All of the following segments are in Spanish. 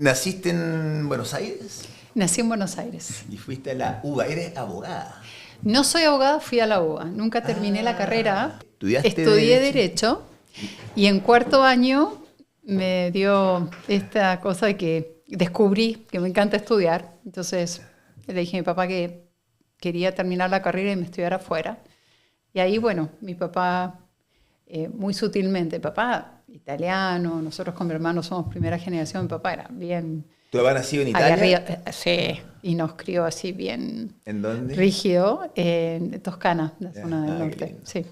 ¿Naciste en Buenos Aires? Nací en Buenos Aires. Y fuiste a la UBA. ¿Eres abogada? No soy abogada, fui a la UBA. Nunca terminé la carrera. ¿Estudiaste Derecho y en cuarto año me dio esta cosa de que descubrí que me encanta estudiar. Entonces le dije a mi papá que quería terminar la carrera y me estudiara afuera. Y ahí, bueno, mi papá, muy sutilmente, papá italiano, nosotros con mi hermano somos primera generación, mi papá era bien... ¿Tu papá nacido en Italia? Sí, y nos crió así bien... ¿En dónde? Rígido, en Toscana, la zona del norte. Sí.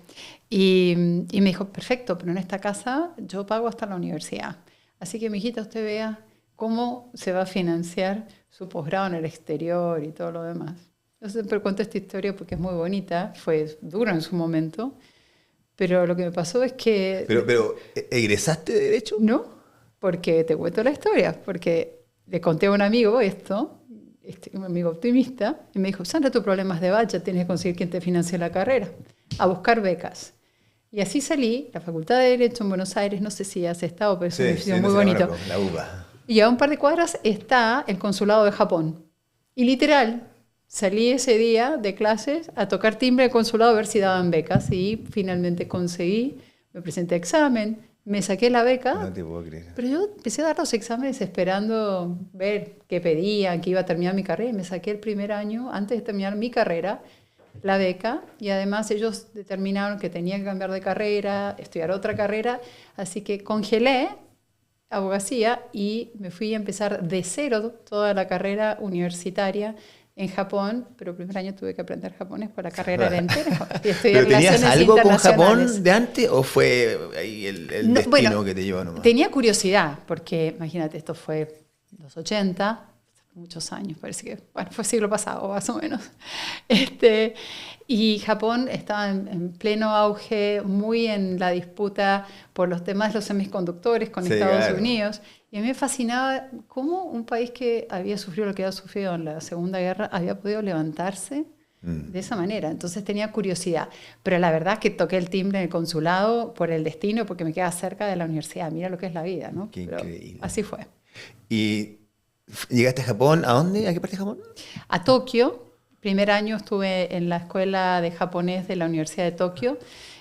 Y me dijo, perfecto, pero en esta casa yo pago hasta la universidad. Así que, mijita, usted vea cómo se va a financiar su posgrado en el exterior y todo lo demás. Yo siempre cuento esta historia porque es muy bonita, fue duro en su momento, pero lo que me pasó es que... ¿Pero egresaste de Derecho? No, porque te cuento la historia, porque le conté a un amigo esto, un amigo optimista, y me dijo, Sandra, tu problema es de bacha, tienes que conseguir quien te financie la carrera, a buscar becas. Y así salí, la Facultad de Derecho en Buenos Aires, no sé si has estado, pero es un edificio muy bonito. La UBA. Y a un par de cuadras está el consulado de Japón. Y literal, salí ese día de clases a tocar timbre del consulado a ver si daban becas. Y finalmente conseguí, me presenté a examen, me saqué la beca. No te puedo creer. Pero yo empecé a dar los exámenes esperando ver qué pedían, que iba a terminar mi carrera. Y me saqué el primer año, antes de terminar mi carrera, la beca. Y además ellos determinaron que tenía que cambiar de carrera, estudiar otra carrera. Así que congelé abogacía y me fui a empezar de cero toda la carrera universitaria en Japón, pero el primer año tuve que aprender japonés, pues la carrera era entera. ¿Pero tenías algo con Japón de antes o fue ahí el destino que te llevó nomás? Tenía curiosidad, porque imagínate, esto fue los 80, muchos años, parece que fue siglo pasado más o menos. Y Japón estaba en pleno auge, muy en la disputa por los temas de los semiconductores con Estados Unidos. Y a mí me fascinaba cómo un país que había sufrido lo que había sufrido en la Segunda Guerra había podido levantarse de esa manera. Entonces tenía curiosidad. Pero la verdad es que toqué el timbre en el consulado por el destino, porque me quedaba cerca de la universidad. Mira lo que es la vida, ¿no? Qué increíble. Así fue. ¿Y llegaste a Japón? ¿A dónde? ¿A qué parte de Japón? A Tokio. Primer año estuve en la escuela de japonés de la Universidad de Tokio,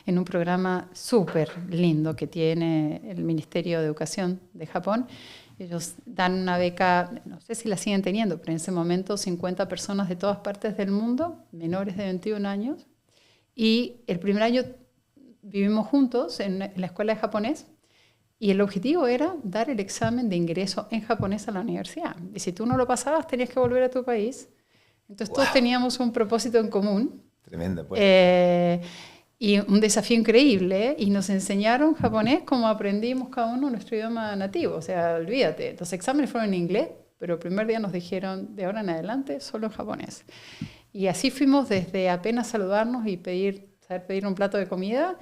en un programa súper lindo que tiene el Ministerio de Educación de Japón. Ellos dan una beca, no sé si la siguen teniendo, pero en ese momento 50 personas de todas partes del mundo, menores de 21 años. Y el primer año vivimos juntos en la escuela de japonés y el objetivo era dar el examen de ingreso en japonés a la universidad. Y si tú no lo pasabas, tenías que volver a tu país. Entonces todos teníamos un propósito en común. Tremenda, pues. Y un desafío increíble, y nos enseñaron japonés como aprendimos cada uno nuestro idioma nativo. O sea, olvídate, los exámenes fueron en inglés, pero el primer día nos dijeron, de ahora en adelante, solo en japonés. Y así fuimos desde apenas saludarnos y saber pedir un plato de comida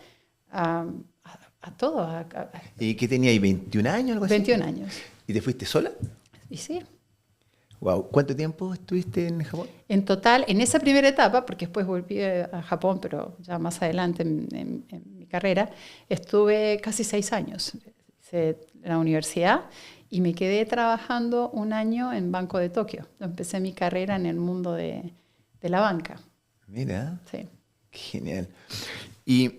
a todo. ¿Y qué tenía ahí, 21 años? Algo así? 21 años. ¿Y te fuiste sola? Y sí. Wow. ¿Cuánto tiempo estuviste en Japón? En total, en esa primera etapa, porque después volví a Japón, pero ya más adelante en mi carrera, estuve casi 6 años en la universidad y me quedé trabajando un año en Banco de Tokio. Empecé mi carrera en el mundo de la banca. Mira. Sí. Qué genial. ¿Y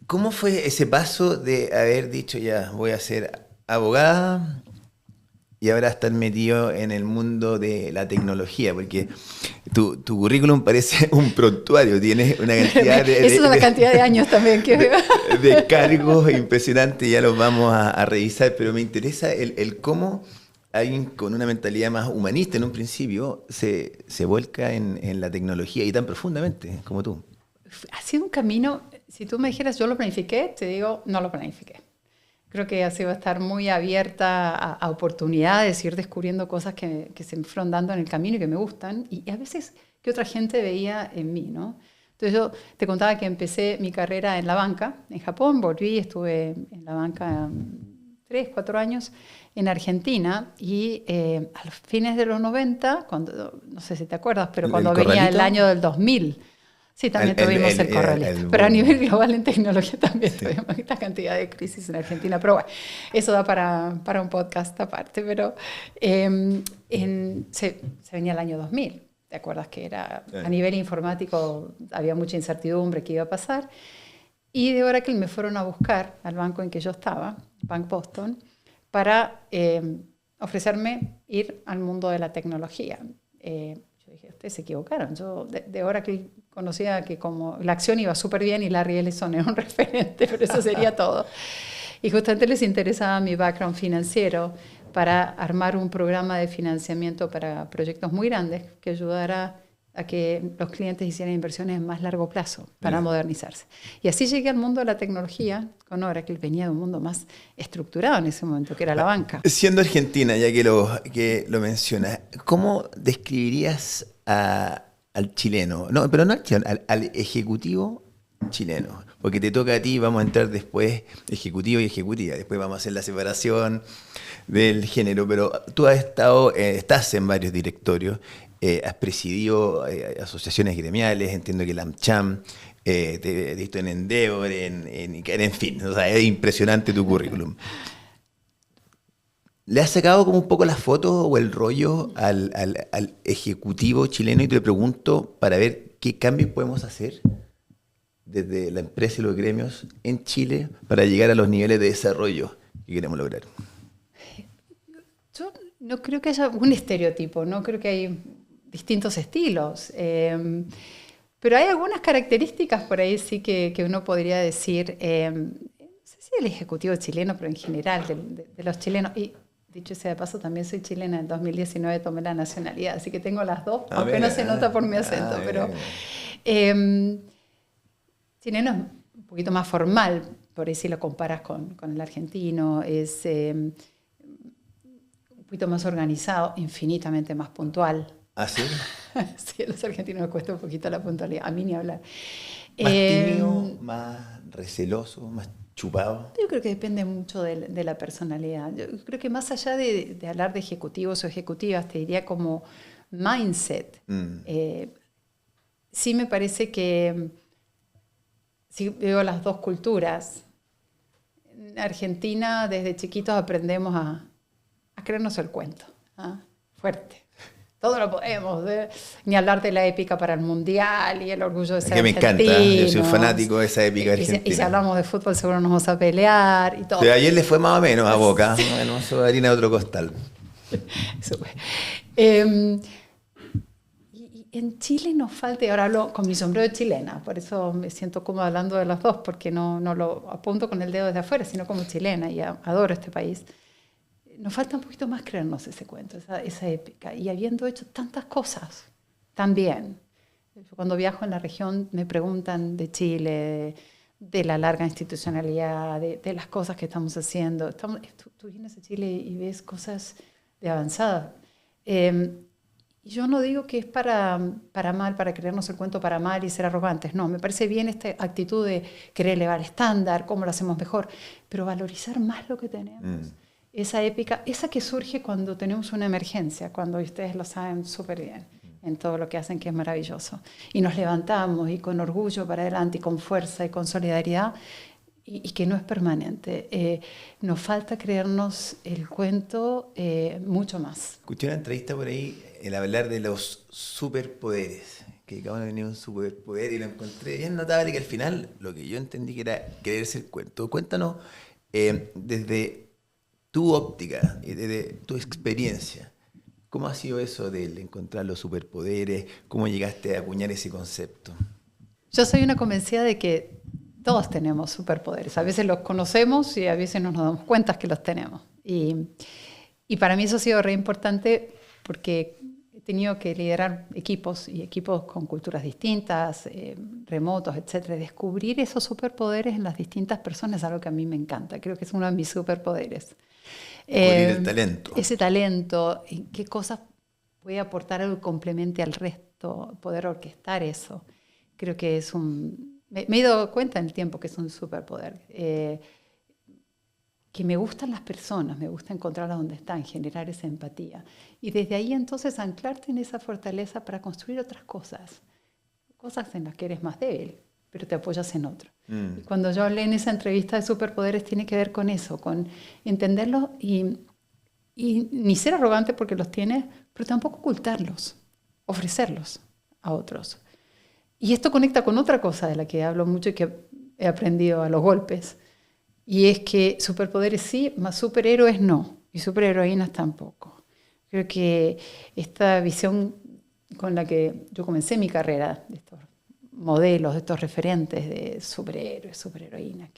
cómo fue ese paso de haber dicho, ya, voy a ser abogada y ahora estar metido en el mundo de la tecnología? Porque tu currículum parece un prontuario, tienes una cantidad de... Esa es la cantidad de años también que veo. De cargos impresionantes, ya los vamos a revisar, pero me interesa el cómo alguien con una mentalidad más humanista en un principio se vuelca en la tecnología y tan profundamente como tú. Ha sido un camino, si tú me dijeras yo lo planifiqué, te digo no lo planifiqué. Creo que así va a estar muy abierta a oportunidades, ir descubriendo cosas que se me fueron dando en el camino y que me gustan, y a veces que otra gente veía en mí, ¿no? Entonces yo te contaba que empecé mi carrera en la banca, en Japón, volví, estuve en la banca 3, 4 años en Argentina, y a los fines de los 90, cuando, no sé si te acuerdas, pero cuando venía el año del 2000, Sí, también tuvimos el corralito. Pero a nivel global en tecnología también tuvimos esta cantidad de crisis en Argentina. Pero bueno, eso da para un podcast aparte. Pero se venía el año 2000. ¿Te acuerdas que era a nivel informático había mucha incertidumbre qué iba a pasar? Y de Oracle me fueron a buscar al banco en que yo estaba, Bank Boston, para ofrecerme ir al mundo de la tecnología. Yo dije, ustedes se equivocaron. Yo de Oracle conocía que como la acción iba súper bien y Larry Ellison era un referente, pero eso sería todo. Y justamente les interesaba mi background financiero para armar un programa de financiamiento para proyectos muy grandes que ayudara a que los clientes hicieran inversiones en más largo plazo para modernizarse. Y así llegué al mundo de la tecnología con Oracle. Venía de un mundo más estructurado en ese momento, que era la banca. Siendo argentina, ya que lo mencionas, ¿cómo describirías al chileno? No, pero no al chileno, al ejecutivo chileno. Porque te toca a ti, vamos a entrar después ejecutivo y ejecutiva. Después vamos a hacer la separación del género. Pero tú estás en varios directorios. Has presidido asociaciones gremiales, entiendo que la AmCham, te he visto en Endeavor, en fin, o sea, es impresionante tu currículum. ¿Le has sacado como un poco la foto o el rollo al ejecutivo chileno? Y te pregunto para ver qué cambios podemos hacer desde la empresa y los gremios en Chile para llegar a los niveles de desarrollo que queremos lograr. Yo no creo que haya un estereotipo, no creo que hay distintos estilos. Pero hay algunas características por ahí sí que uno podría decir, no sé si el ejecutivo chileno, pero en general de los chilenos. Y dicho sea de paso, también soy chilena. En 2019 tomé la nacionalidad, así que tengo las dos, aunque no se nota por mi acento. Pero chileno es un poquito más formal, por ahí si lo comparas con el argentino, es un poquito más organizado, infinitamente más puntual. ¿Ah, sí? Sí, a los argentinos nos cuesta un poquito la puntualidad, a mí ni hablar. ¿Más tímido, más receloso, más chupado? Yo creo que depende mucho de la personalidad. Yo creo que más allá de hablar de ejecutivos o ejecutivas, te diría como mindset. Sí me parece que si veo las dos culturas. En Argentina, desde chiquitos aprendemos a creernos el cuento. Fuerte. Todo lo podemos, ni hablar de la épica para el mundial y el orgullo de ser argentinos. Que me encanta, yo soy fanático de esa épica argentina. Y si hablamos de fútbol seguro nos vamos a pelear y todo. Pero ayer le fue más o menos a Boca, bueno, eso harina de otro costal. Y en Chile nos falta, y ahora hablo con mi sombrero de chilena, por eso me siento cómoda hablando de los dos, porque no lo apunto con el dedo desde afuera, sino como chilena, y adoro este país. Nos falta un poquito más creernos ese cuento, esa épica. Y habiendo hecho tantas cosas también. Yo cuando viajo en la región me preguntan de Chile, de la larga institucionalidad, de las cosas que estamos haciendo. Tú vienes a Chile y ves cosas de avanzada. Y yo no digo que es para mal, para creernos el cuento para mal y ser arrogantes. No, me parece bien esta actitud de querer elevar el estándar, cómo lo hacemos mejor, pero valorizar más lo que tenemos. Esa épica, esa que surge cuando tenemos una emergencia, cuando ustedes lo saben súper bien, en todo lo que hacen, que es maravilloso. Y nos levantamos y con orgullo para adelante, y con fuerza y con solidaridad, y que no es permanente. Nos falta creernos el cuento mucho más. Escuché una entrevista por ahí, el hablar de los superpoderes, que cada uno tenía un superpoder y lo encontré bien notable, que al final lo que yo entendí que era creerse el cuento. Cuéntanos desde tu óptica y desde tu experiencia, ¿cómo ha sido eso de encontrar los superpoderes? ¿Cómo llegaste a acuñar ese concepto? Yo soy una convencida de que todos tenemos superpoderes. A veces los conocemos y a veces no nos damos cuenta que los tenemos. Y para mí eso ha sido re importante porque he tenido que liderar equipos y equipos con culturas distintas, remotos, etc. Descubrir esos superpoderes en las distintas personas es algo que a mí me encanta. Creo que es uno de mis superpoderes. El talento. Ese talento, en qué cosas puede aportar algo que complemente al resto, poder orquestar eso. Creo que es me he dado cuenta en el tiempo que es un superpoder. Que me gustan las personas, me gusta encontrarlas donde están, generar esa empatía. Y desde ahí entonces anclarte en esa fortaleza para construir otras cosas. cosas en las que eres más débil, pero te apoyas en otro. Y cuando yo hablé en esa entrevista de superpoderes, tiene que ver con eso, con entenderlos y ni ser arrogante porque los tienes, pero tampoco ocultarlos, ofrecerlos a otros. Y esto conecta con otra cosa de la que hablo mucho y que he aprendido a los golpes, y es que superpoderes sí, más superhéroes no, y superheroínas tampoco. Creo que esta visión con la que yo comencé mi carrera, de estos modelos, de estos referentes de superhéroes, superheroínas,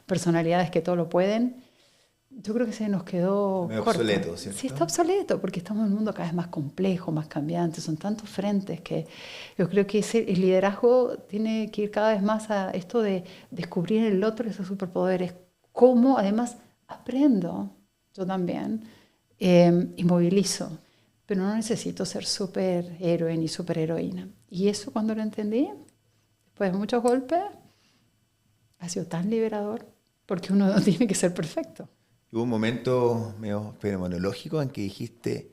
personalidades que todo lo pueden, yo creo que se nos quedó corto. Obsoleto, ¿cierto? Sí, está obsoleto, porque estamos en un mundo cada vez más complejo, más cambiante, son tantos frentes que yo creo que el liderazgo tiene que ir cada vez más a esto de descubrir en el otro esos superpoderes, cómo además aprendo, yo también, y movilizo, pero no necesito ser superhéroe ni superheroína. Y eso cuando lo entendí, después de muchos golpes, ha sido tan liberador, porque uno no tiene que ser perfecto. Hubo un momento medio fenomenológico en que dijiste,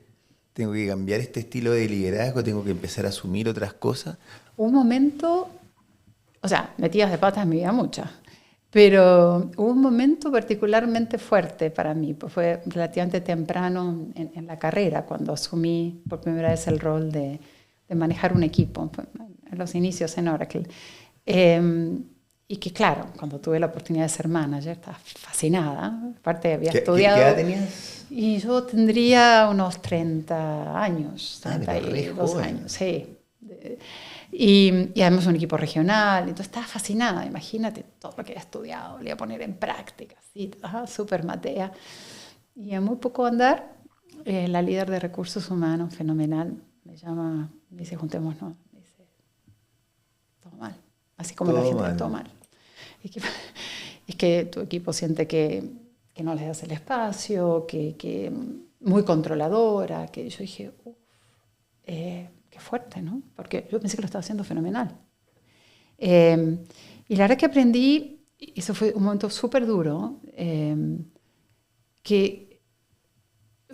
tengo que cambiar este estilo de liderazgo, tengo que empezar a asumir otras cosas. Un momento, o sea, metidas de patas en mi vida muchas, pero hubo un momento particularmente fuerte para mí, pues fue relativamente temprano en la carrera, cuando asumí por primera vez el rol de manejar un equipo, en los inicios en Oracle. Y que claro, cuando tuve la oportunidad de ser manager, estaba fascinada. Aparte había estudiado. ¿Qué edad tenías? Y yo tendría unos 30 años, 32 años, sí. Y además un equipo regional, entonces estaba fascinada. Imagínate todo lo que había estudiado, lo iba a poner en práctica, ¿sí? Súper matea. Y a muy poco andar, la líder de recursos humanos, fenomenal, me llama, me dice, juntémonos. Me dice, todo mal. Así como todo la gente mal. Todo mal. Es que tu equipo siente que no les das el espacio, que muy controladora, que yo dije, qué fuerte, ¿no? Porque yo pensé que lo estaba haciendo fenomenal. Y la verdad que aprendí, y eso fue un momento súper duro, que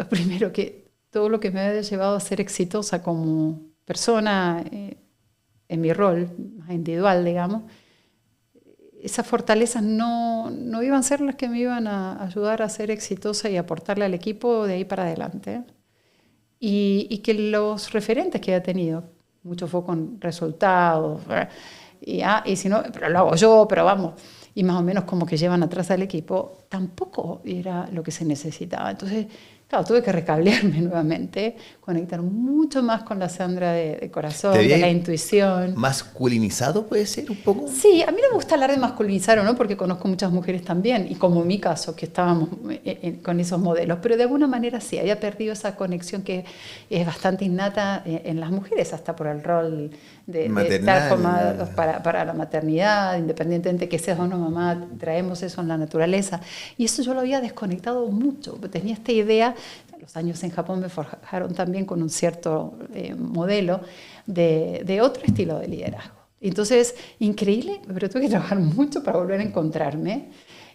primero que todo lo que me había llevado a ser exitosa como persona en mi rol más individual, digamos, esas fortalezas no iban a ser las que me iban a ayudar a ser exitosa y aportarle al equipo de ahí para adelante. Y que los referentes que había tenido, mucho fue con resultados, y si no, pero lo hago yo, pero vamos, y más o menos como que llevan atrás al equipo, tampoco era lo que se necesitaba. Entonces, claro, tuve que recablearme nuevamente, conectar mucho más con la Sandra de corazón, de la intuición. ¿Masculinizado puede ser un poco? Sí, a mí no me gusta hablar de masculinizar o no, porque conozco muchas mujeres también, y como en mi caso, que estábamos con esos modelos, pero de alguna manera sí, había perdido esa conexión que es bastante innata en las mujeres, hasta por el rol de estar formados para la maternidad, independientemente de que seas o no mamá, traemos eso en la naturaleza. Y eso yo lo había desconectado mucho, tenía esta idea. Los años en Japón me forjaron también con un cierto modelo de otro estilo de liderazgo. Entonces, increíble, pero tuve que trabajar mucho para volver a encontrarme.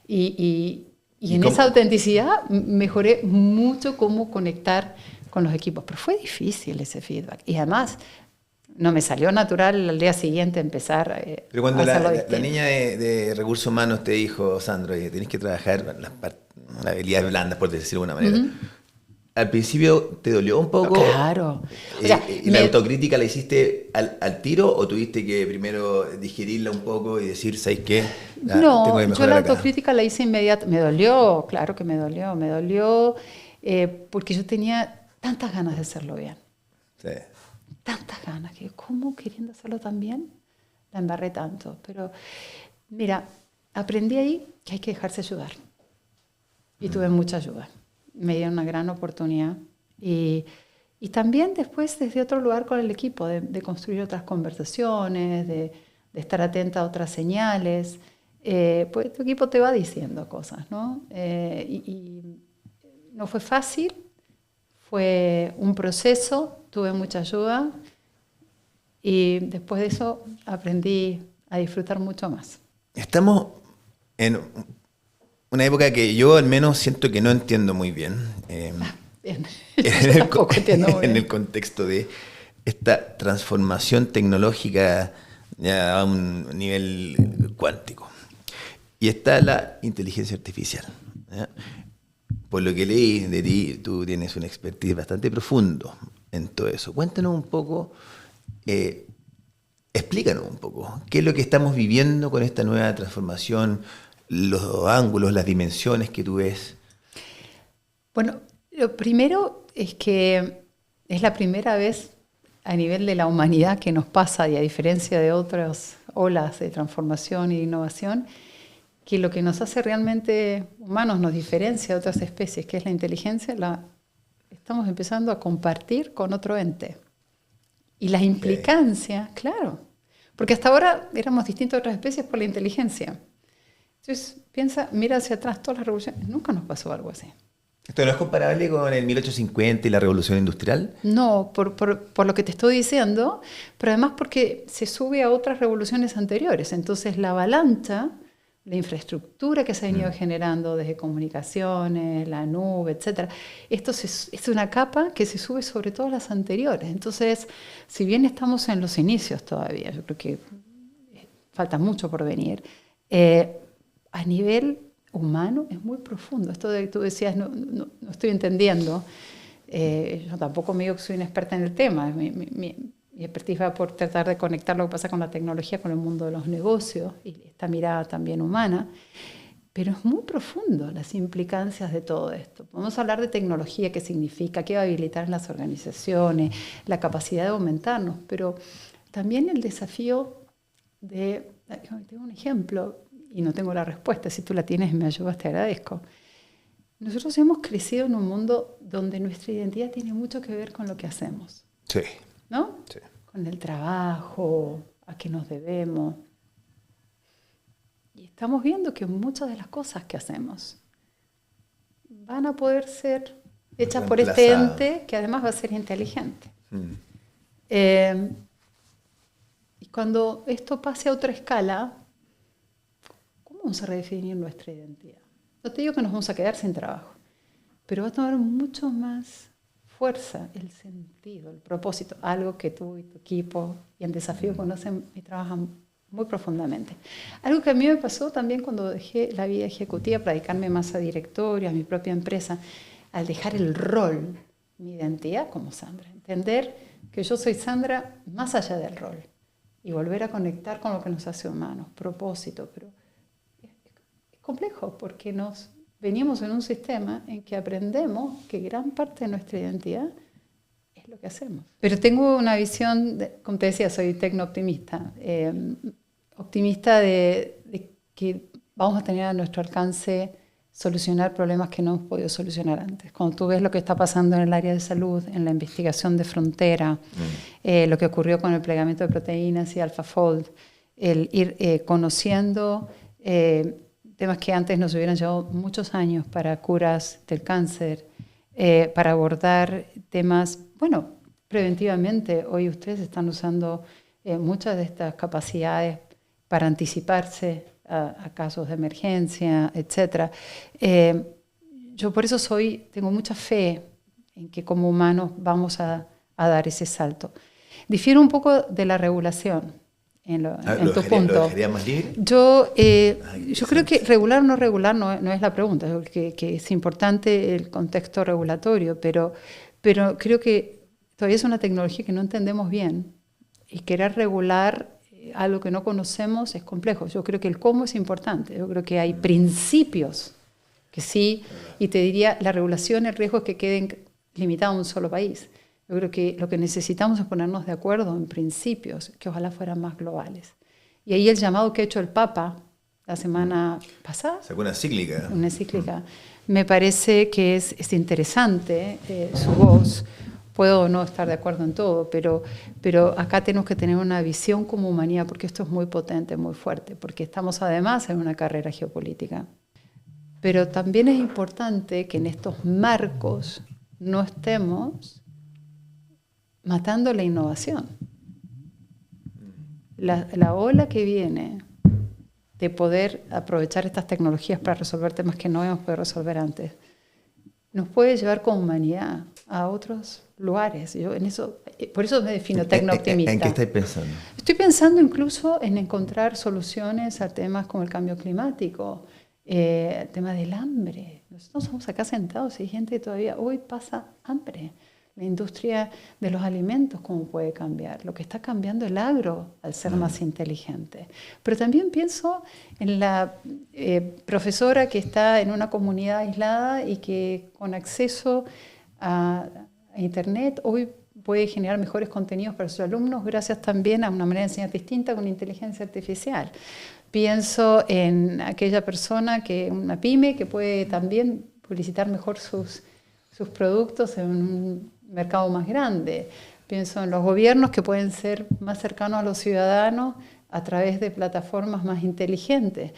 Y en esa autenticidad mejoré mucho cómo conectar con los equipos. Pero fue difícil ese feedback. Y además, no me salió natural al día siguiente empezar pero cuando la niña de recursos humanos te dijo, Sandro, tenés que trabajar las habilidades blandas, por decirlo de alguna manera. ¿Al principio te dolió un poco? Claro. O sea, ¿y la autocrítica la hiciste al tiro o tuviste que primero digerirla un poco y decir, ¿sabes qué? No, tengo que mejorar yo la autocrítica la hice inmediata. Me dolió, claro que me dolió porque yo tenía tantas ganas de hacerlo bien. Sí. Tantas ganas, que ¿cómo queriendo hacerlo tan bien? La embarré tanto. Pero mira, aprendí ahí que hay que dejarse ayudar. Y tuve mucha ayuda. Me dieron una gran oportunidad. Y también después desde otro lugar con el equipo, de construir otras conversaciones, de estar atenta a otras señales. Pues tu equipo te va diciendo cosas, ¿no? Y no fue fácil, fue un proceso, tuve mucha ayuda y después de eso aprendí a disfrutar mucho más. Estamos en una época que yo al menos siento que no entiendo muy bien. Bien. En el contexto de esta transformación tecnológica ya a un nivel cuántico. Y está la inteligencia artificial, ¿ya? Por lo que leí de ti, tú tienes una expertise bastante profundo en todo eso. Cuéntanos un poco, explícanos un poco, qué es lo que estamos viviendo con esta nueva transformación, los ángulos, las dimensiones que tú ves. Bueno, lo primero es que es la primera vez a nivel de la humanidad que nos pasa, y a diferencia de otras olas de transformación y de innovación, que lo que nos hace realmente humanos, nos diferencia de otras especies, que es la inteligencia, la estamos empezando a compartir con otro ente. Y las implicancias, claro, porque hasta ahora éramos distintos a otras especies por la inteligencia. Entonces, mira hacia atrás, todas las revoluciones, nunca nos pasó algo así. ¿Esto no es comparable con el 1850 y la Revolución Industrial? No, por lo que te estoy diciendo, pero además porque se sube a otras revoluciones anteriores. Entonces, la avalancha, la infraestructura que se ha venido generando desde comunicaciones, la nube, etc. Esto es una capa que se sube sobre todas las anteriores. Entonces, si bien estamos en los inicios todavía, yo creo que falta mucho por venir, a nivel humano es muy profundo. Esto de que tú decías, no estoy entendiendo. Yo tampoco me digo que soy una experta en el tema. Mi expertise va por tratar de conectar lo que pasa con la tecnología con el mundo de los negocios y esta mirada también humana, pero es muy profundo las implicancias de todo esto. Podemos hablar de tecnología, qué significa, qué va a habilitar en las organizaciones, la capacidad de aumentarnos, pero también el desafío de... Tengo un ejemplo y no tengo la respuesta, si tú la tienes y me ayudas te agradezco. Nosotros hemos crecido en un mundo donde nuestra identidad tiene mucho que ver con lo que hacemos. Sí. ¿No? Sí. Con el trabajo, a qué nos debemos. Y estamos viendo que muchas de las cosas que hacemos van a poder ser hechas por este ente que además va a ser inteligente. Y cuando esto pase a otra escala, ¿cómo vamos a redefinir nuestra identidad? No te digo que nos vamos a quedar sin trabajo, pero va a tomar mucho más fuerza, el sentido, el propósito, algo que tú y tu equipo y en Desafío conocen y trabajan muy profundamente. Algo que a mí me pasó también cuando dejé la vida ejecutiva para dedicarme más a directorio, a mi propia empresa, al dejar el rol, mi identidad como Sandra, entender que yo soy Sandra más allá del rol y volver a conectar con lo que nos hace humanos, propósito, pero es complejo porque veníamos en un sistema en que aprendemos que gran parte de nuestra identidad es lo que hacemos. Pero tengo una visión, como te decía, soy tecno-optimista. Optimista de que vamos a tener a nuestro alcance solucionar problemas que no hemos podido solucionar antes. Cuando tú ves lo que está pasando en el área de salud, en la investigación de frontera, lo que ocurrió con el plegamiento de proteínas y AlphaFold, el ir conociendo... temas que antes nos hubieran llevado muchos años para curas del cáncer, para abordar temas, bueno, preventivamente. Hoy ustedes están usando muchas de estas capacidades para anticiparse a casos de emergencia, etc. Yo por eso tengo mucha fe en que como humanos vamos a dar ese salto. Difiero un poco de la regulación. En tu punto. ¿Lo dejaría más libre? Yo creo que regular o no regular no es la pregunta, que es importante el contexto regulatorio, pero creo que todavía es una tecnología que no entendemos bien y querer regular algo que no conocemos es complejo. Yo creo que el cómo es importante, yo creo que hay principios que sí, y te diría, la regulación, el riesgo es que queden limitados a un solo país. Yo creo que lo que necesitamos es ponernos de acuerdo en principios que ojalá fueran más globales. Y ahí el llamado que ha hecho el Papa la semana pasada. Sacó una encíclica. Una encíclica. Me parece que es interesante su voz. Puedo no estar de acuerdo en todo, pero acá tenemos que tener una visión como humanidad, porque esto es muy potente, muy fuerte, porque estamos además en una carrera geopolítica. Pero también es importante que en estos marcos no estemos matando la innovación. La ola que viene de poder aprovechar estas tecnologías para resolver temas que no hemos podido resolver antes, nos puede llevar como humanidad a otros lugares. Yo en eso, por eso me defino tecno-optimista. ¿En qué estáis pensando? Estoy pensando incluso en encontrar soluciones a temas como el cambio climático, el tema del hambre. Nosotros estamos acá sentados y hay gente que todavía hoy pasa hambre. La industria de los alimentos, ¿cómo puede cambiar? Lo que está cambiando el agro al ser más inteligente. Pero también pienso en la profesora que está en una comunidad aislada y que con acceso a Internet hoy puede generar mejores contenidos para sus alumnos gracias también a una manera de enseñar distinta con inteligencia artificial. Pienso en aquella persona, una pyme, que puede también publicitar mejor sus productos en un mercado más grande. Pienso en los gobiernos que pueden ser más cercanos a los ciudadanos a través de plataformas más inteligentes,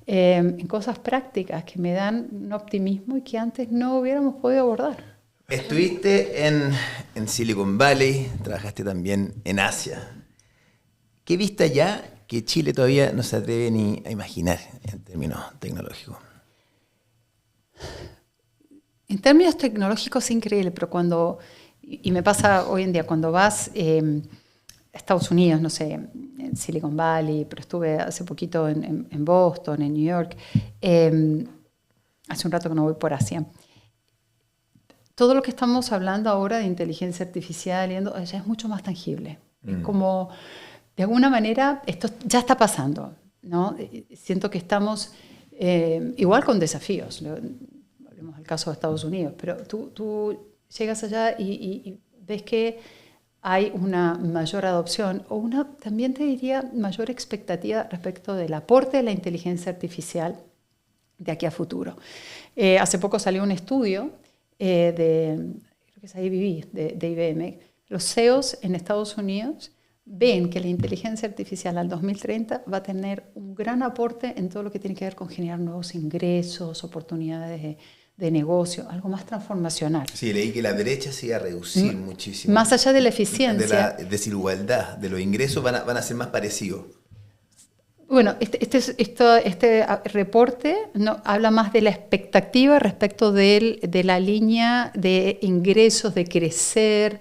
en cosas prácticas que me dan un optimismo y que antes no hubiéramos podido abordar. Estuviste en Silicon Valley, trabajaste también en Asia. ¿Qué viste allá que Chile todavía no se atreve ni a imaginar en términos tecnológicos? En términos tecnológicos es increíble, pero y me pasa hoy en día, cuando vas a Estados Unidos, no sé, en Silicon Valley, pero estuve hace poquito en Boston, en New York, hace un rato que no voy por Asia. Todo lo que estamos hablando ahora de inteligencia artificial ya es mucho más tangible. Es como, de alguna manera, esto ya está pasando, ¿no? Siento que estamos igual con desafíos. Hablemos del caso de Estados Unidos, pero tú llegas allá y ves que hay una mayor adopción o también te diría, mayor expectativa respecto del aporte de la inteligencia artificial de aquí a futuro. Hace poco salió un estudio creo que es IBM, de IBM. Los CEOs en Estados Unidos ven que la inteligencia artificial al 2030 va a tener un gran aporte en todo lo que tiene que ver con generar nuevos ingresos, oportunidades de negocio, algo más transformacional. Sí, leí que la brecha se iba a reducir muchísimo. Más allá de la eficiencia. De la desigualdad, de los ingresos van a ser más parecidos. Bueno, este reporte habla más de la expectativa respecto de la línea de ingresos, de crecer,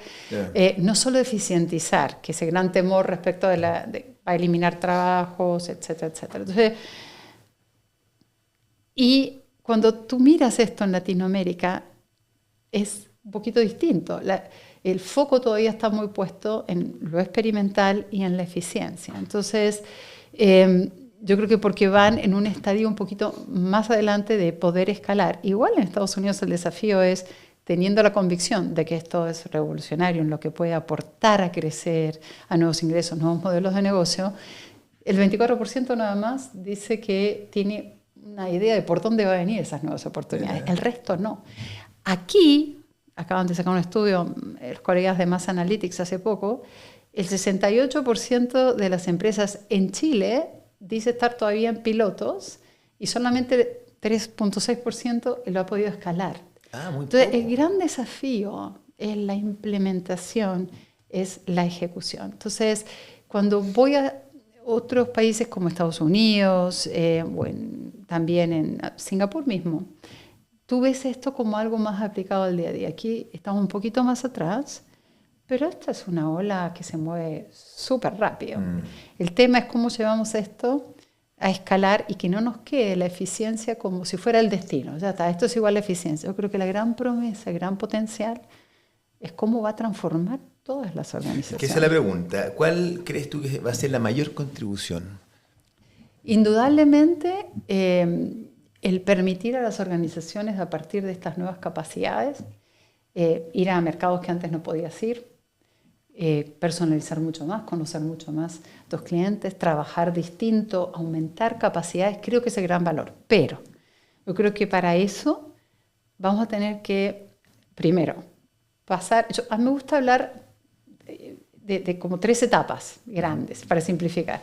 no solo de eficientizar, que ese gran temor respecto a eliminar trabajos, etcétera, etcétera. Entonces, y cuando tú miras esto en Latinoamérica, es un poquito distinto. El foco todavía está muy puesto en lo experimental y en la eficiencia. Entonces, yo creo que porque van en un estadio un poquito más adelante de poder escalar. Igual en Estados Unidos el desafío es, teniendo la convicción de que esto es revolucionario en lo que puede aportar a crecer, a nuevos ingresos, nuevos modelos de negocio, el 24% nada más dice que tiene una idea de por dónde van a venir esas nuevas oportunidades. El resto no. Aquí, acaban de sacar un estudio, los colegas de Mass Analytics hace poco, el 68% de las empresas en Chile dice estar todavía en pilotos y solamente 3.6% lo ha podido escalar. Entonces, el gran desafío es la implementación, es la ejecución. Entonces, cuando voy a otros países como Estados Unidos, también en Singapur mismo, tú ves esto como algo más aplicado al día a día. Aquí estamos un poquito más atrás, pero esta es una ola que se mueve súper rápido. El tema es cómo llevamos esto a escalar y que no nos quede la eficiencia como si fuera el destino. Ya está, esto es igual a eficiencia. Yo creo que la gran promesa, el gran potencial es cómo va a transformar todas las organizaciones. Que esa es la pregunta. ¿Cuál crees tú que va a ser la mayor contribución? Indudablemente, el permitir a las organizaciones, a partir de estas nuevas capacidades, ir a mercados que antes no podías ir, personalizar mucho más, conocer mucho más a tus clientes, trabajar distinto, aumentar capacidades, creo que es el gran valor. Pero yo creo que para eso vamos a tener que, primero, a mí me gusta hablar de como 3 etapas grandes, para simplificar.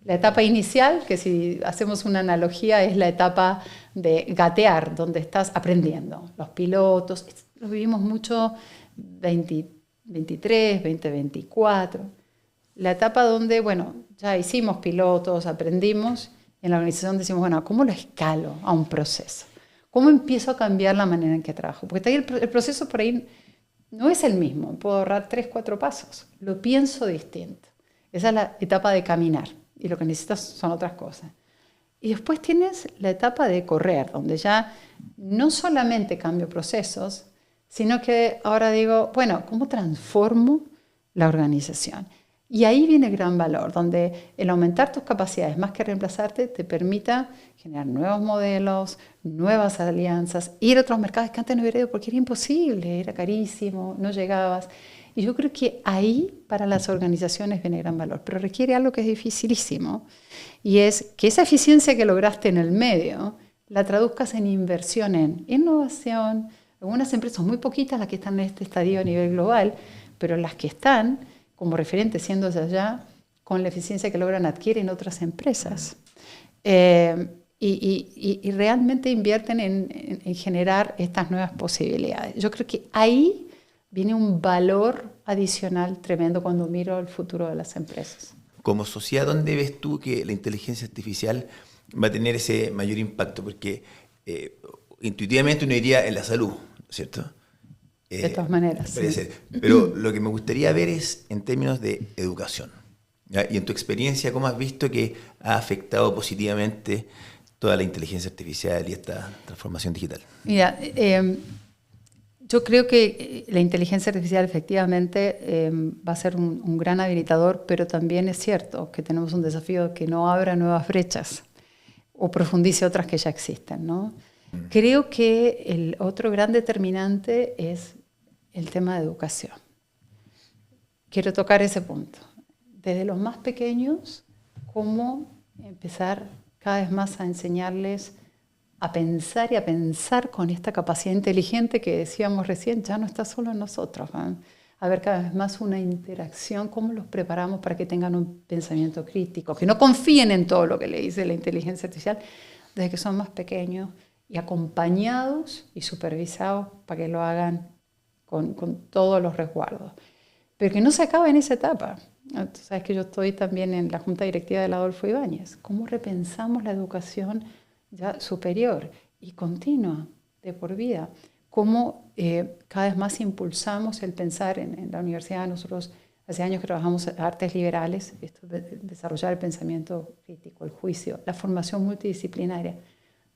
La etapa inicial, que si hacemos una analogía, es la etapa de gatear, donde estás aprendiendo. Los pilotos, lo vivimos mucho 2023, 2024. La etapa donde, ya hicimos pilotos, aprendimos, en la organización decimos, ¿cómo lo escalo a un proceso? ¿Cómo empiezo a cambiar la manera en que trabajo? Porque el proceso por ahí no es el mismo, puedo ahorrar 3, 4 pasos, lo pienso distinto. Esa es la etapa de caminar y lo que necesitas son otras cosas. Y después tienes la etapa de correr, donde ya no solamente cambio procesos, sino que ahora digo, bueno, ¿cómo transformo la organización? Y ahí viene el gran valor, donde el aumentar tus capacidades más que reemplazarte te permita generar nuevos modelos, nuevas alianzas, ir a otros mercados que antes no hubiera ido porque era imposible, era carísimo, no llegabas. Y yo creo que ahí para las organizaciones viene gran valor, pero requiere algo que es dificilísimo, y es que esa eficiencia que lograste en el medio la traduzcas en inversión en innovación. Algunas empresas, muy poquitas las que están en este estadio a nivel global, pero las que están como referentes siendo allá, con la eficiencia que logran adquieren otras empresas. Y realmente invierten en generar estas nuevas posibilidades. Yo creo que ahí viene un valor adicional tremendo cuando miro el futuro de las empresas. Como sociedad, ¿dónde ves tú que la inteligencia artificial va a tener ese mayor impacto? Porque intuitivamente uno diría en la salud, ¿cierto? De todas maneras. Puede ser. Pero lo que me gustaría ver es en términos de educación. ¿Ya? Y en tu experiencia, ¿cómo has visto que ha afectado positivamente toda la inteligencia artificial y esta transformación digital? Mira, yo creo que la inteligencia artificial efectivamente va a ser un gran habilitador, pero también es cierto que tenemos un desafío que no abra nuevas brechas o profundice otras que ya existen, ¿no? Creo que el otro gran determinante es el tema de educación. Quiero tocar ese punto. Desde los más pequeños, cómo empezar cada vez más a enseñarles a pensar y a pensar con esta capacidad inteligente que decíamos recién, ya no está solo en nosotros. ¿Eh? A ver cada vez más una interacción, cómo los preparamos para que tengan un pensamiento crítico, que no confíen en todo lo que le dice la inteligencia artificial desde que son más pequeños, y acompañados y supervisados para que lo hagan con todos los resguardos. Pero que no se acaba en esa etapa. Tú sabes que yo estoy también en la Junta Directiva del Adolfo Ibáñez. ¿Cómo repensamos la educación ya superior y continua, de por vida? ¿Cómo cada vez más impulsamos el pensar en la universidad? Nosotros hace años que trabajamos en artes liberales, esto de desarrollar el pensamiento crítico, el juicio, la formación multidisciplinaria.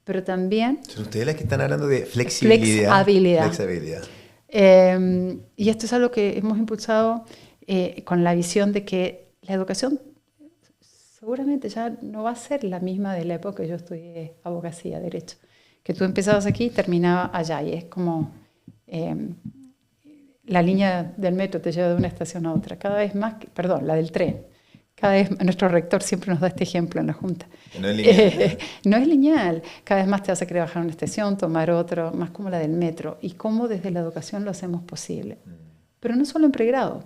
Pero también... Son ustedes las que están hablando de flexibilidad. Flexibilidad. Y esto es algo que hemos impulsado con la visión de que la educación seguramente ya no va a ser la misma de la época que yo estudié abogacía, derecho. Que tú empezabas aquí y terminabas allá. Y es como la línea del metro te lleva de una estación a otra. Cada vez más, perdón, la del tren. Cada vez, nuestro rector siempre nos da este ejemplo en la Junta. No es lineal. No es lineal. Cada vez más te vas a querer bajar una estación, tomar otro, más como la del metro. Y cómo desde la educación lo hacemos posible. Pero no solo en pregrado,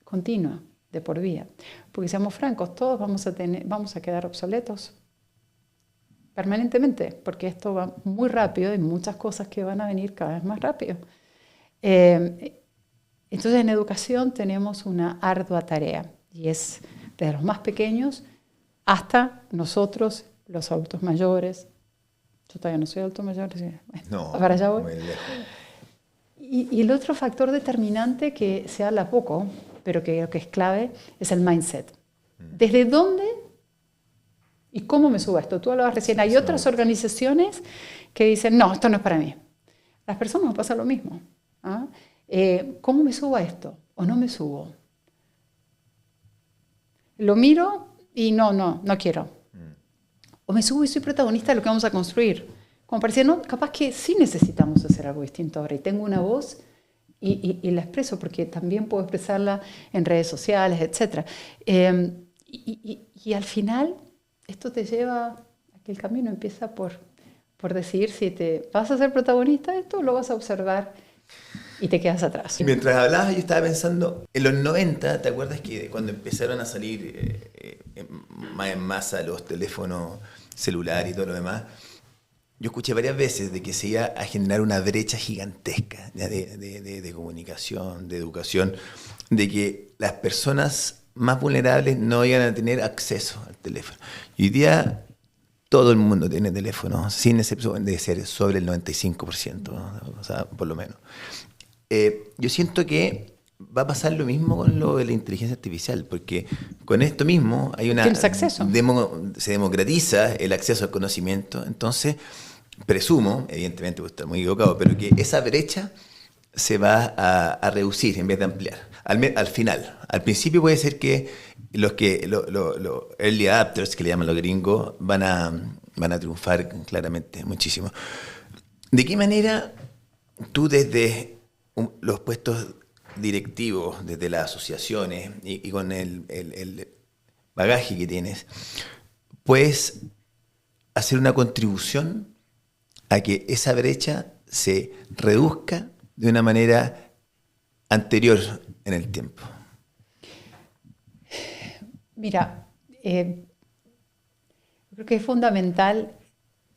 continua, de por vida. Porque seamos francos, todos vamos a quedar obsoletos permanentemente, porque esto va muy rápido y muchas cosas que van a venir cada vez más rápido. Entonces en educación tenemos una ardua tarea, y es desde los más pequeños hasta nosotros, los adultos mayores. Yo todavía no soy adulto mayor, bueno, no, para allá voy. muy lejos. Y el otro factor determinante que se habla poco, pero que creo que es clave, es el mindset. ¿Desde dónde y cómo me subo a esto? Tú hablabas recién, hay otras organizaciones que dicen, no, esto no es para mí. Las personas nos pasa lo mismo. ¿Ah? ¿Cómo me subo a esto? ¿O no me subo? Lo miro y no quiero. O me subo y soy protagonista de lo que vamos a construir. Como parecía, no, capaz que sí necesitamos hacer algo distinto ahora. Y tengo una voz y la expreso, porque también puedo expresarla en redes sociales, etc. Y al final, esto te lleva a que el camino empieza por decidir si te vas a ser protagonista de esto o lo vas a observar y te quedas atrás. Mientras hablabas, yo estaba pensando, en los 90, ¿te acuerdas que cuando empezaron a salir más en masa los teléfonos celulares y todo lo demás? Yo escuché varias veces de que se iba a generar una brecha gigantesca de comunicación, de educación, de que las personas más vulnerables no iban a tener acceso al teléfono. Y hoy día todo el mundo tiene teléfono, sin excepción de ser sobre el 95%, ¿no? O sea, por lo menos. yo siento que va a pasar lo mismo con lo de la inteligencia artificial, porque con esto mismo hay una Tienes acceso. se democratiza el acceso al conocimiento, entonces presumo, evidentemente puedo estar muy equivocado, pero que esa brecha se va a reducir en vez de ampliar. Al final, al principio puede ser que los early adapters, que le llaman los gringos, van a triunfar claramente muchísimo. ¿De qué manera tú desde los puestos directivos, desde las asociaciones y con el bagaje que tienes, puedes hacer una contribución a que esa brecha se reduzca de una manera anterior en el tiempo? Mira, creo que es fundamental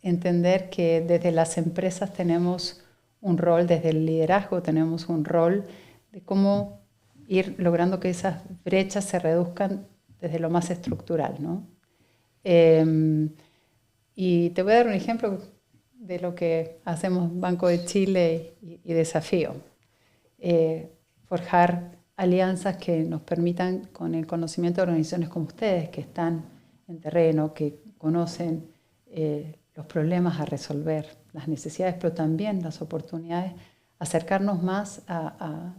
entender que desde las empresas tenemos un rol, desde el liderazgo tenemos un rol de cómo ir logrando que esas brechas se reduzcan desde lo más estructural, ¿no? Y te voy a dar un ejemplo de lo que hacemos Banco de Chile y Desafío. Forjar alianzas que nos permitan, con el conocimiento de organizaciones como ustedes, que están en terreno, que conocen los problemas a resolver, las necesidades, pero también las oportunidades, acercarnos más a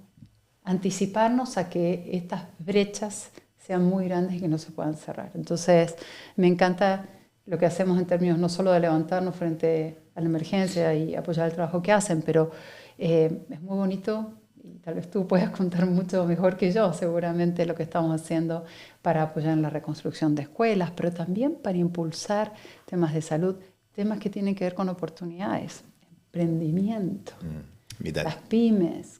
anticiparnos a que estas brechas sean muy grandes y que no se puedan cerrar. Entonces, me encanta lo que hacemos en términos no solo de levantarnos frente a la emergencia y apoyar el trabajo que hacen, pero es muy bonito, y tal vez tú puedas contar mucho mejor que yo, seguramente, lo que estamos haciendo para apoyar en la reconstrucción de escuelas, pero también para impulsar temas de salud, temas que tienen que ver con oportunidades, emprendimiento, Vital. las pymes,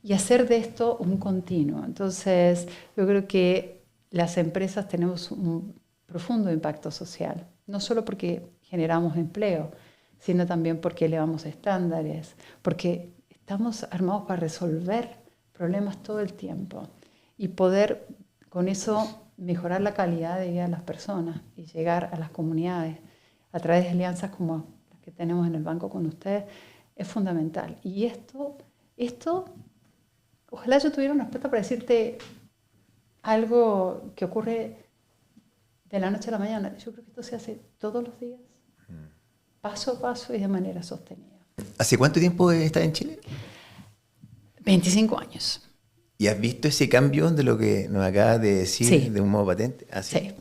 y hacer de esto un continuo. Entonces, yo creo que las empresas tenemos un profundo impacto social, no solo porque generamos empleo, sino también porque elevamos estándares, porque estamos armados para resolver problemas todo el tiempo y poder con eso mejorar la calidad de vida de las personas y llegar a las comunidades a través de alianzas como las que tenemos en el banco con ustedes es fundamental. Y esto, ojalá yo tuviera una respuesta para decirte algo que ocurre de la noche a la mañana. Yo creo que esto se hace todos los días, paso a paso y de manera sostenida. ¿Hace cuánto tiempo estás en Chile? 25 años. ¿Y has visto ese cambio de lo que nos acabas de decir Sí. de un modo patente? ¿Ah, sí? Sí,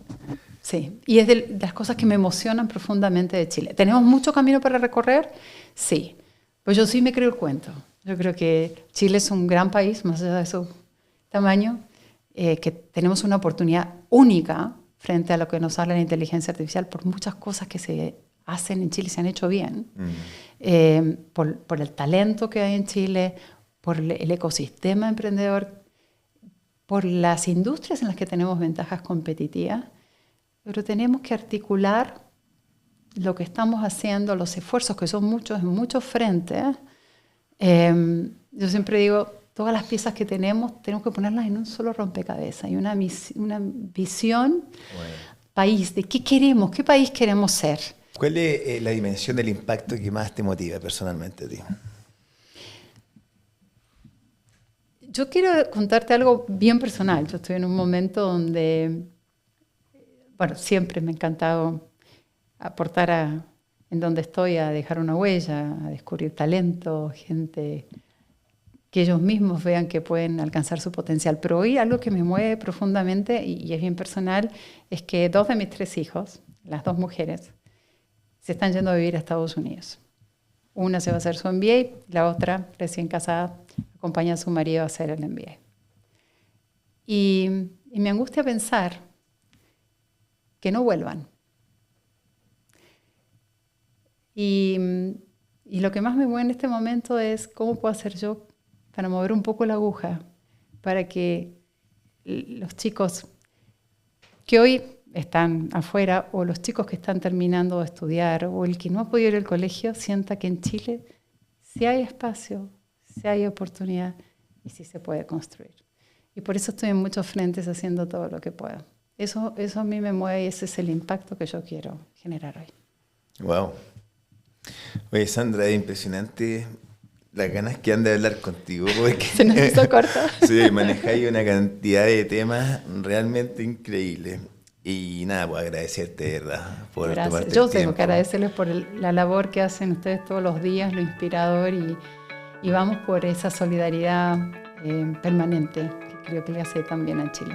sí. Y es de las cosas que me emocionan profundamente de Chile. ¿Tenemos mucho camino para recorrer? Sí. Pues yo sí me creo el cuento. Yo creo que Chile es un gran país, más allá de su tamaño, que tenemos una oportunidad única frente a lo que nos habla la inteligencia artificial por muchas cosas que se hacen en Chile y se han hecho bien, por el talento que hay en Chile, por el ecosistema emprendedor, por las industrias en las que tenemos ventajas competitivas, pero tenemos que articular lo que estamos haciendo, los esfuerzos que son muchos en muchos frentes. Yo siempre digo, todas las piezas que tenemos que ponerlas en un solo rompecabezas y una visión país, de qué queremos, qué país queremos ser. ¿Cuál es la dimensión del impacto que más te motiva personalmente a ti? Yo quiero contarte algo bien personal. Yo estoy en un momento donde, bueno, siempre me ha encantado aportar en donde estoy, a dejar una huella, a descubrir talento, gente que ellos mismos vean que pueden alcanzar su potencial. Pero hoy algo que me mueve profundamente, y es bien personal, es que 2 de mis 3 hijos, las 2 mujeres, se están yendo a vivir a Estados Unidos. Una se va a hacer su MBA, la otra, recién casada, acompaña a su marido a hacer el MBA. Y me angustia pensar que no vuelvan. Y lo que más me mueve en este momento es cómo puedo hacer yo para mover un poco la aguja, para que los chicos que hoy están afuera, o los chicos que están terminando de estudiar, o el que no ha podido ir al colegio, sienta que en Chile sí hay espacio, sí hay oportunidad y sí se puede construir. Y por eso estoy en muchos frentes haciendo todo lo que puedo. Eso a mí me mueve y ese es el impacto que yo quiero generar hoy. Wow. Oye, Sandra, es impresionante las ganas que han de hablar contigo, porque Se nos hizo corto. sí, manejáis una cantidad de temas realmente increíbles. Y nada, pues agradecerte, de verdad, por Gracias. tomarte Yo el tengo tiempo. que agradecerles por la labor que hacen ustedes todos los días, lo inspirador, y vamos por esa solidaridad permanente que creo que le hace tan bien a Chile.